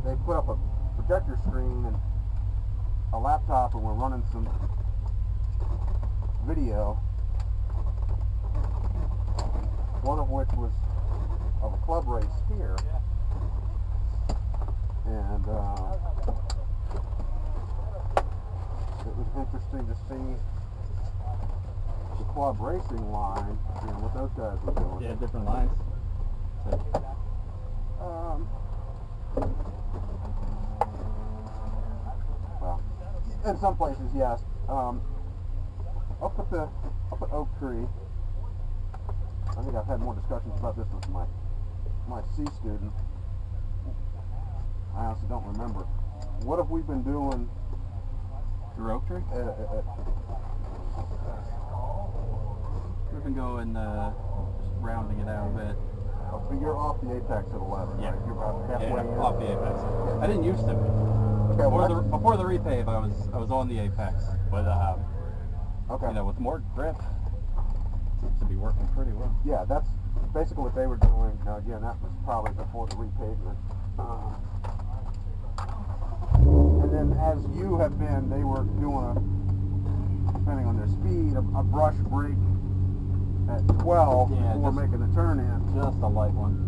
they put up a projector screen and a laptop, and we're running some video, one of which was of a club race here, and it was interesting to see the club racing line, you know, what those guys were doing. Yeah, different lines. Well, in some places, yes. Up at Oak Tree, I think I've had more discussions about this with my C student. I honestly don't remember. What have we been doing Through Oak Tree? We've been going, just rounding it out a bit. So you're off the apex at 11, Yeah. right? You're about halfway in. Off the apex. Yeah. I didn't used to be. Okay, Before the repave, I was on the apex, but okay. you know, with more grip, seems to be working pretty well. Yeah, that's basically what they were doing. Now again, that was probably before the repavement. And then as you have been, they were doing depending on their speed, a brush brake at 12 before making the turn in. Just a light one.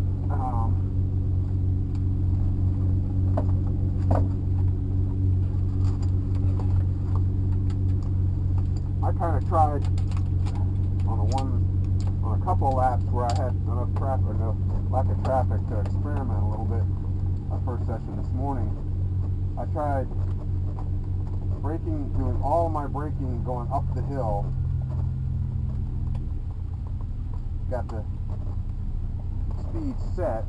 I kind of tried on a couple of laps where I had enough traffic, or no lack of traffic to experiment a little bit. My first session this morning, I tried braking, doing all my braking going up the hill. Got the speed set,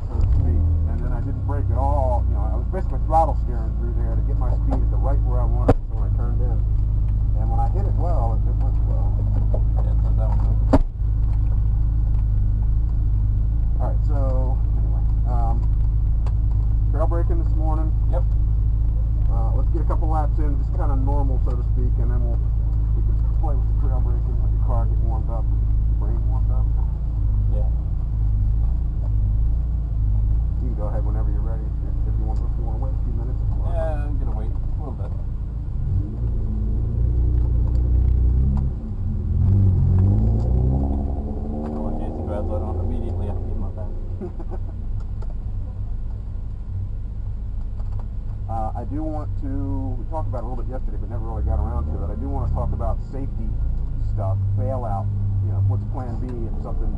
so to speak, and then I didn't brake at all. You know, I was basically throttle steering through there to get my speed at the right where I wanted it when I turned in. And when I hit it well, it went well. Yeah, so that one. Alright, so anyway, trail braking this morning. Yep. Let's get a couple laps in, just kind of normal, so to speak, and then we can play with the trail braking, let your car get warmed up, your brain warmed up. Yeah. You can go ahead whenever you're ready. If you want to wait a few minutes. Yeah, I'm gonna wait a little bit. So I don't immediately have to get my back. I do want to, we talked about it a little bit yesterday, but never really got around to it. I do want to talk about safety stuff, bailout, you know, what's plan B if something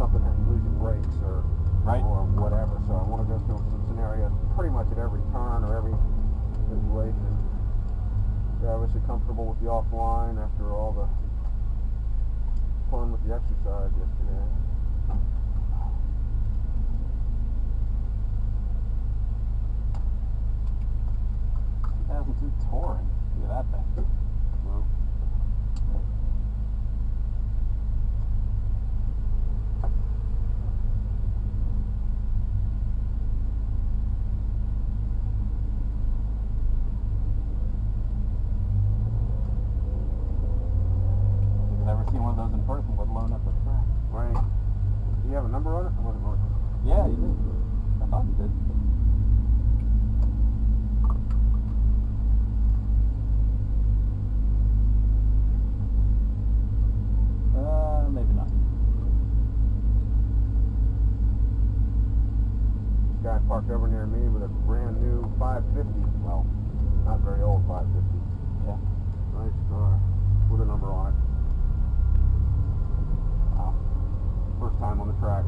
happens, you lose your brakes or whatever. So I want to go through some scenarios pretty much at every turn or every situation. You're obviously comfortable with the offline after all the fun with the exercise yesterday. 2002 Touring. Look at that thing. Well, I've never seen one of those in person, let alone at the track. right. Do you have a number on it? Or was it working? Yeah, you did. I thought you did. Maybe not. Guy parked over near me with a brand new 550. Well, not very old 550. Yeah. Nice car with a number on it. Wow. First time on the track.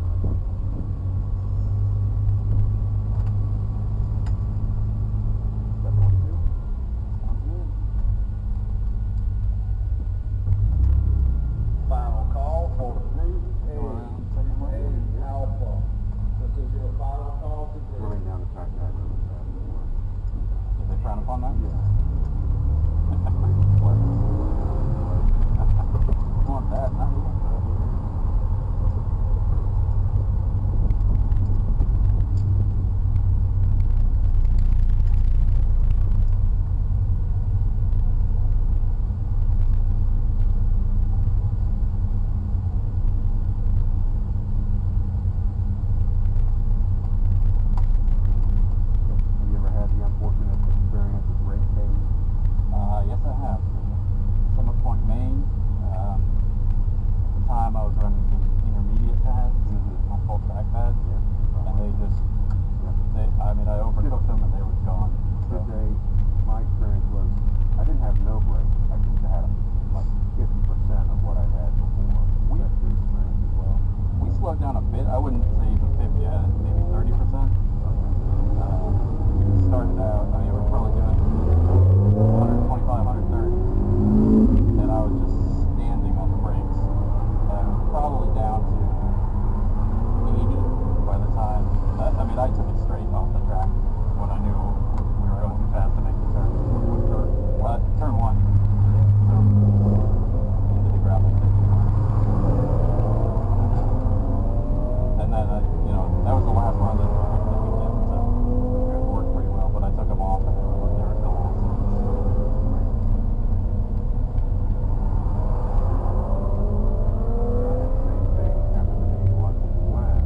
Sounds good. Final call for Group Around second A lane. Alpha. This is your final call to Group. Running down the track guide. Did they frown upon that? Want that, huh? mean, I took it straight off the track when I knew we were going too fast to make the turn. Turn one. So, into the gravel pit. And then, that was the last run that we did, so it worked pretty well. But I took them off, and they were still awesome. Same thing happened to me once when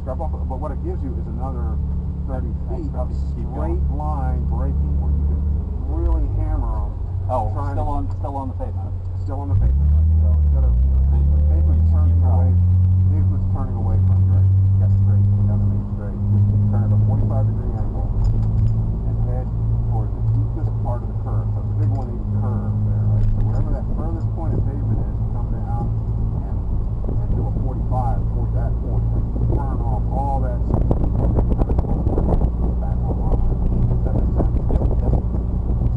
drop off, but what it gives you is another 30 feet of Keep straight going. line braking where you can really hammer them. Oh, trying still on the pavement. Still on the pavement. So instead of, the pavement's turning away, pavement's turning away from you, right? You got straight, down the main straight. Just turn at a 45-degree angle and head toward the deepest part of the curve. So it's a big 180 curve there, right? So wherever that furthest point of pavement is, you come down and do a 45 toward that point. And you burn off all that speed and then kind of pull back online. Does that make sense? Yep.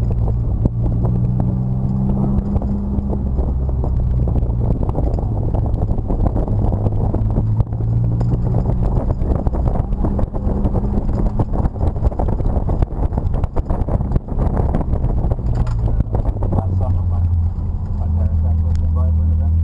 Last summer, my parents actually came by for an event.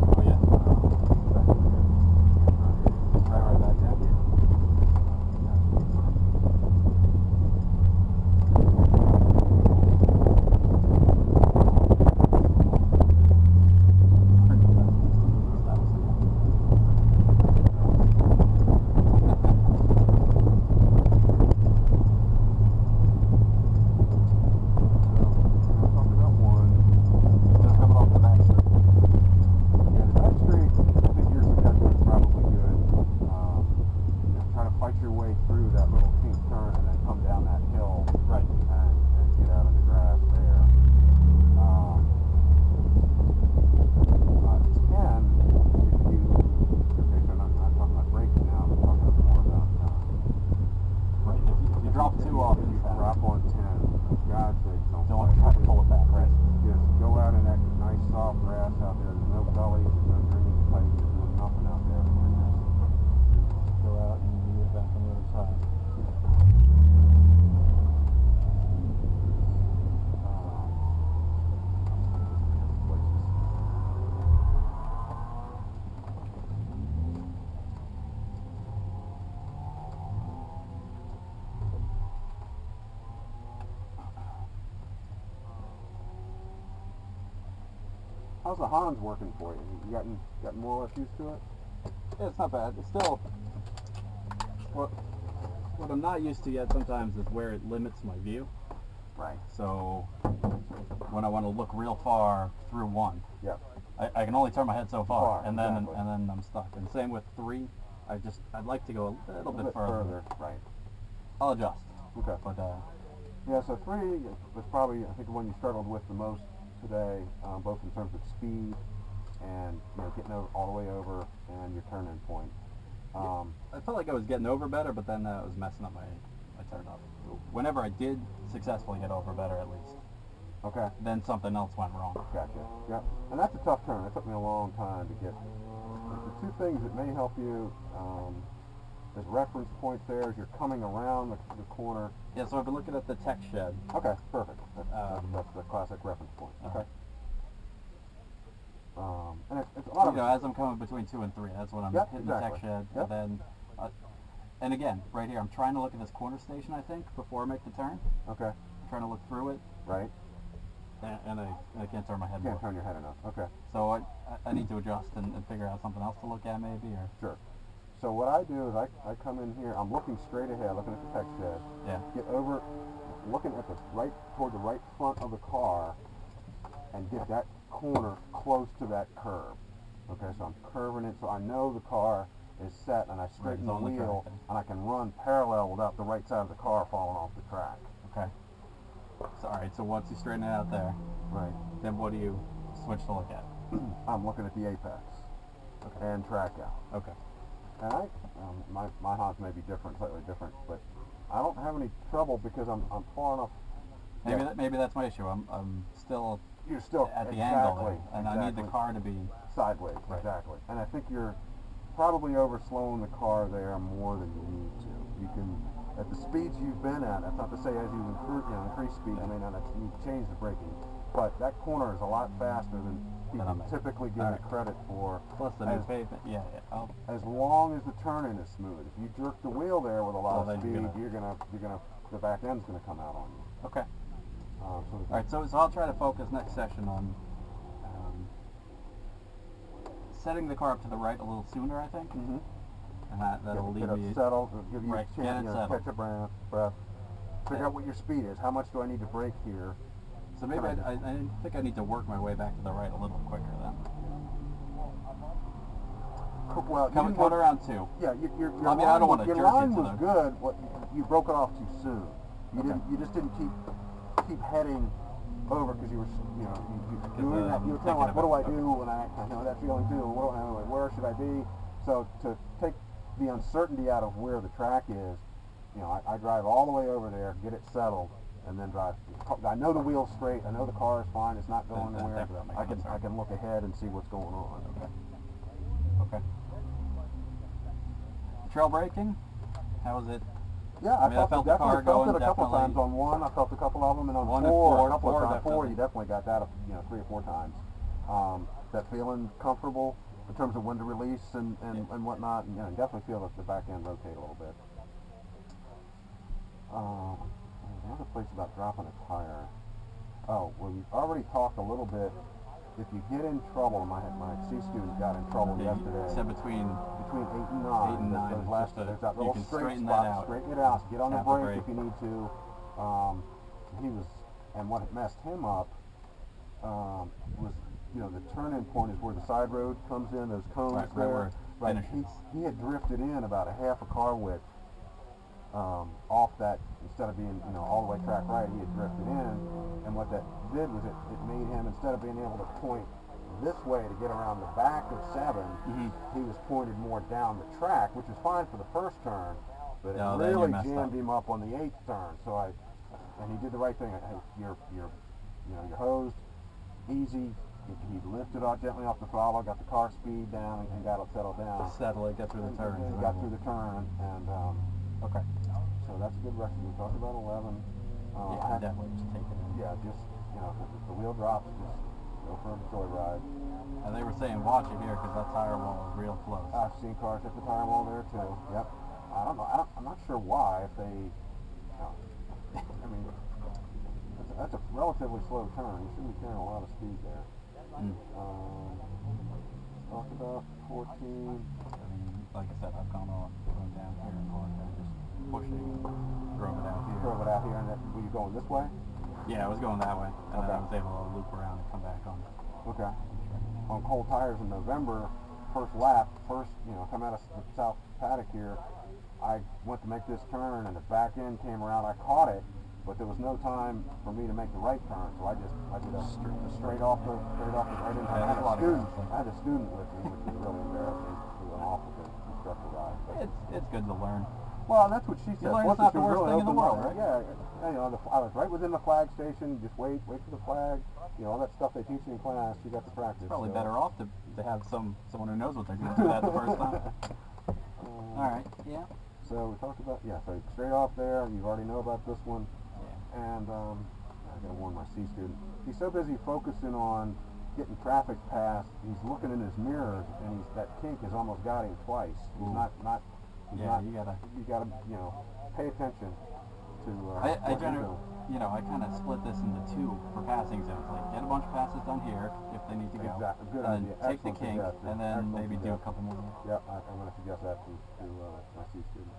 Oh yeah. Right back there. Just coming off the back street. Try to fight your way through that little kink turn and then come down that hill Right. and get out of the grass there. 10, if you, okay, so I'm not talking about braking now, I'm talking more about, Right. If you drop too off, if you drop on 10, for God's sake, don't try to pull it back, right? Just go out in that nice soft grass out there. There's no gullies, there's no drainage pipes, there's no nothing out there. Go out and get back on the other side. How's the Hans working for you? You gotten more or less used to it? Yeah, it's not bad. It's still what I'm not used to yet sometimes is where it limits my view. Right. So when I want to look real far through one, Yep. I can only turn my head so far, and then exactly. and then I'm stuck. And same with 3. I'd like to go a little bit further. Right. I'll adjust. Okay. But Yeah, so 3 was probably, I think, the one you struggled with the most today, both in terms of speed and getting all the way over and your turn-in point. I felt like I was getting over better, but then I was messing up my turn up. Whenever I did successfully get over better, at least, Okay. then something else went wrong. Gotcha. Yep. And that's a tough turn. It took me a long time to get. The 2 things that may help you, as reference points there as you're coming around the corner. Yeah, so I've been looking at the tech shed. Okay, perfect. That's the classic reference point. Okay. And it's a lot of as I'm coming between 2 and 3, that's when I'm Yep, hitting exactly. the tech shed, Yep. and then, and again, right here, I'm trying to look at this corner station, I think, before I make the turn. Okay. I'm trying to look through it, Right. and I can't turn my head You can't more. turn your head enough. Okay. So I need to adjust and figure out something else to look at, maybe, or Sure. So what I do is I come in here. I'm looking straight ahead, looking at the tech shed. yeah. Get over, looking at toward the right front of the car, and get that corner close to that curb. Okay, so I'm curving it so I know the car is set, and I straighten it's the on the wheel, track. and I can run parallel without the right side of the car falling off the track. Okay. So, all right. So once you straighten it out there, Right. then what do you switch to look at? I'm looking at the apex and track out. Okay. And my Hans may be different, slightly different, but I don't have any trouble because I'm far enough. Maybe that's my issue. I'm still You're still at the exactly, angle there, and I need the exactly. car to be Sideways, Right. exactly. And I think you're probably overslowing the car there more than you need to. You can, at the speeds you've been at, that's not to say as you increase speed, you may not need to change the braking, but that corner is a lot faster than people I'm- typically give it credit for. plus the new pavement. Yeah. Oh, As long as the turn-in is smooth. If you jerk the wheel there with a lot Well, of then speed, you're you're gonna the back end's going to come out on you. Okay. So All right. So I'll try to focus next session on setting the car up to the right a little sooner, I think. Mm-hmm. And that'll get leave me. it settled, it'll give you Right, a get chance, it you know, settled. catch your breath. Figure out what your speed is. How much do I need to brake here? So maybe I think I need to work my way back to the right a little quicker then. Well, you Coming didn't want- around 2. Yeah, your I mean, I don't want to your jerk line into was the- good. What you broke it off too soon. You Okay. didn't. You just didn't keep heading over because you were, you know, you were kind of thinking like, what do I about- do when I know that feeling too? Where should I be? So to take the uncertainty out of where the track is, you know, I drive all the way over there, get it settled, and then drive. I know the wheel's straight. I know the car is fine. It's not going That- anywhere. that makes I sense. can look ahead and see what's going on. Okay. Trail braking? How was it? Yeah, I mean, I felt the definitely car felt going, it a couple definitely. times on one. I felt a couple of them, and on One and four, four, a couple four of times. Four, definitely. you definitely got that, 3 or 4 times. That feeling comfortable in terms of when to release and whatnot. And, you know, you definitely feel the back end rotate a little bit. There's another place about dropping a tire. Oh, well, we've already talked a little bit. If you get in trouble, my C student got in trouble You yesterday. said between 8 and 9. 8 and 9, Those last, just to- there's that you little can straight straighten spot. that out. Straighten it out. Get on the Tap the brake if brake. you need to. He was, and what messed him up was, you know, the turn-in point is where the side road comes in. Those cones Right there. where it Right. finishes. He had drifted in about a half a car width off that. Instead of being, you know, all the way track right, he had drifted in, and what that did was it made him, instead of being able to point this way to get around the back of 7, he was pointed more down the track, which is fine for the first turn, but No, it then you really messed jammed up. him up on the 8th turn. So and he did the right thing. Hey, you're hosed, easy. He lifted out gently off the throttle, got the car speed down, and got it settled down. to settle it, get through the turns. And got through the turn, and Okay. so that's a good recipe. We talked about 11. Yeah, definitely just take it in. Yeah, just, you know, if the wheel drops, just go for a joyride. And they were saying watch it here because that tire wall is real close. I've seen cars hit the tire wall there too. Yep. I don't know. I'm not sure why. If they, I mean, that's a relatively slow turn. You shouldn't be carrying a lot of speed there. Talked about 14. I mean, like I said, I've gone down here and just pushing and drove it out here. Drove it out here, and were you going this way? Yeah, I was going that way, and then Okay. I was able to loop around and come back on. Okay. On cold tires in November, first lap, come out of the south paddock here, I went to make this turn and the back end came around. I caught it, but there was no time for me to make the right turn, so I did a straight off the right into. Yeah, I there's a lot of guys like I had a student with me, which was really embarrassing. He went off with the instructor ride. But, It's good to learn. well, that's what she said. learn Plus, it's not she the was worst really thing in the open-minded. world, Yeah, you know, I was right within the flag station. Just wait for the flag. You know, all that stuff they teach you in class. You got to practice. Probably so. better off to have someone who knows what they're doing do that the first time. All right. Yeah. So we talked about, so straight off there, you already know about this one. Yeah. And I gotta warn my C student. He's so busy focusing on getting traffic passed, he's looking in his mirrors, and that kink has almost got him twice. He's Ooh. not. Yeah, you gotta. You gotta, pay attention to. I what you generally, do. I kind of split this into 2 for passing zones. Like, get a bunch of passes done here if they need to go. Exactly. Good and idea. then take the Excellent kink, suggestion. and then Excellent maybe do a suggestion. couple more. Yeah, I'm going to suggest that to my C student.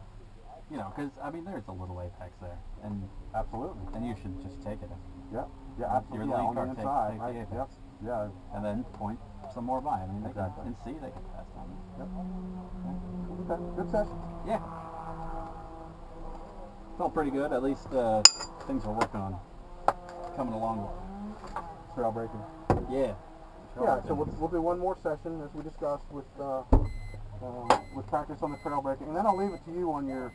Because I mean, there's a little apex there, and Absolutely. you should just take it. Yep. Yeah, absolutely. Your Yeah, lead on the car, inside. take the apex. Yep. Yeah. And then point some more by. I mean, they Exactly. can, and see they can pass down. Yep. Okay. Good session. Yeah. Felt pretty good. At least things we're working on coming along. Trail braking. Yeah. Yeah, so we'll do one more session as we discussed with practice on the trail braking, and then I'll leave it to you on your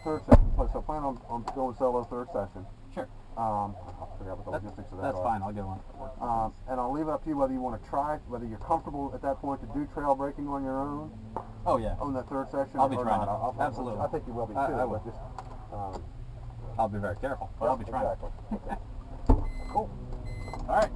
third session. So plan on going solo third session. Sure. I'll figure out what the logistics of that That's are. fine. I'll go on. And I'll leave it up to you whether you want to try, whether you're comfortable at that point to do trail braking on your own Oh yeah. on that third session. I'll be or trying not. it. Absolutely. I think you will be too. I will. But just, I'll be very careful, but I'll be trying. Exactly. Okay. Cool. All right.